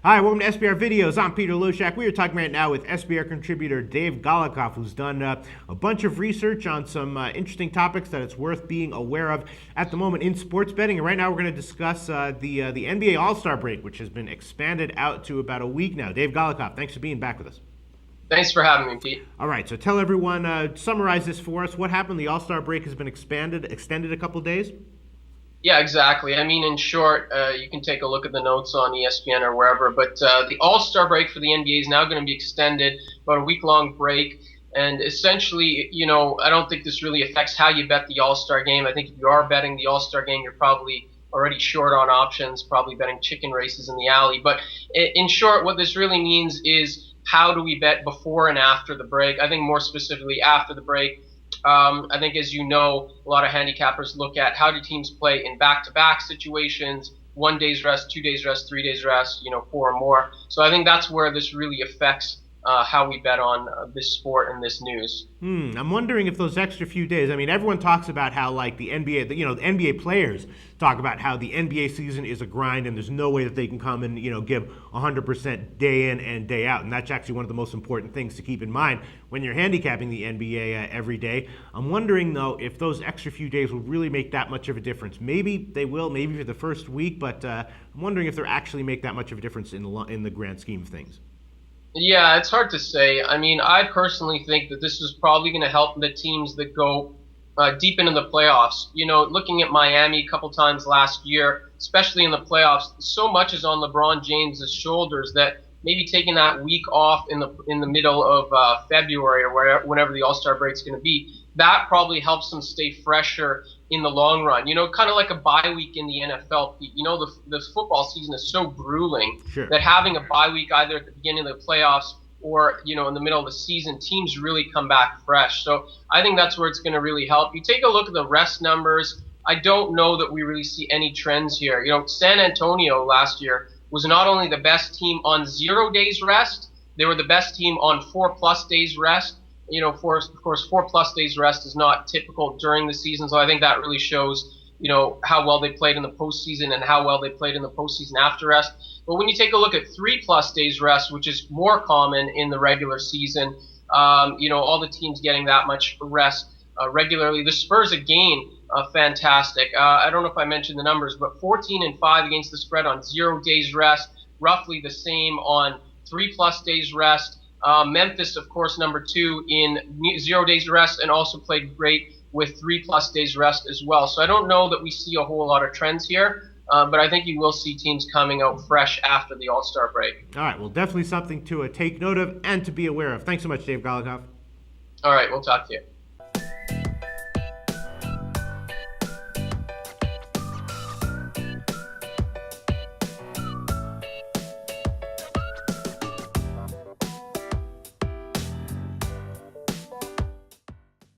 Hi, welcome to SBR Videos. I'm Peter Loshak. We are talking right now with SBR contributor Dave Golikoff, who's done a bunch of research on some interesting topics that it's worth being aware of at the moment in sports betting. And right now we're going to discuss the NBA All-Star break, which has been expanded out to about a week now. Dave Golikoff, thanks for being back with us. Thanks for having me, Pete. All right, so tell everyone, summarize this for us. What happened? The All-Star break has been extended a couple days? Yeah, exactly. I mean, in short, you can take a look at the notes on ESPN or wherever, but the All-Star break for the NBA is now going to be extended, about a week-long break. And essentially, I don't think this really affects how you bet the All-Star game. I think if you are betting the All-Star game, you're probably already short on options, probably betting chicken races in the alley. But in short, what this really means is how do we bet before and after the break? I think more specifically after the break. I think, as you know, a lot of handicappers look at how do teams play in back-to-back situations, 1 day's rest, 2 days rest, 3 days rest, 4 or more. So I think that's where this really affects how we bet on this sport and this news. I'm wondering if those extra few days, I mean, everyone talks about how, like, the NBA, the NBA players talk about how the NBA season is a grind and there's no way that they can come and, give 100% day in and day out. And that's actually one of the most important things to keep in mind when you're handicapping the NBA every day. I'm wondering, though, if those extra few days will really make that much of a difference. Maybe they will, maybe for the first week, but I'm wondering if they'll actually make that much of a difference in the grand scheme of things. Yeah, it's hard to say. I mean, I personally think that this is probably going to help the teams that go deep into the playoffs. Looking at Miami a couple times last year, especially in the playoffs, so much is on LeBron James's shoulders that maybe taking that week off in the middle of February or whenever the All-Star break is going to be, that probably helps them stay fresher in the long run. Kind of like a bye week in the NFL. The football season is so grueling that having a bye week either at the beginning of the playoffs or in the middle of the season, teams really come back fresh. So I think that's where it's going to really help. You take a look at the rest numbers. I don't know that we really see any trends here. San Antonio last year was not only the best team on 0 days rest, they were the best team on 4+ days rest. Of course, 4+ days rest is not typical during the season, so I think that really shows, how well they played in the postseason and how well they played in the postseason after rest. But when you take a look at 3+ days rest, which is more common in the regular season, all the teams getting that much rest regularly. The Spurs again, fantastic. I don't know if I mentioned the numbers, but 14-5 against the spread on 0 days rest, roughly the same on 3+ days rest. Memphis, of course, number 2 in 0 days rest and also played great with 3+ days rest as well. So I don't know that we see a whole lot of trends here, but I think you will see teams coming out fresh after the All-Star break. All right, well, definitely something to take note of and to be aware of. Thanks so much, Dave Golikoff. All right, we'll talk to you.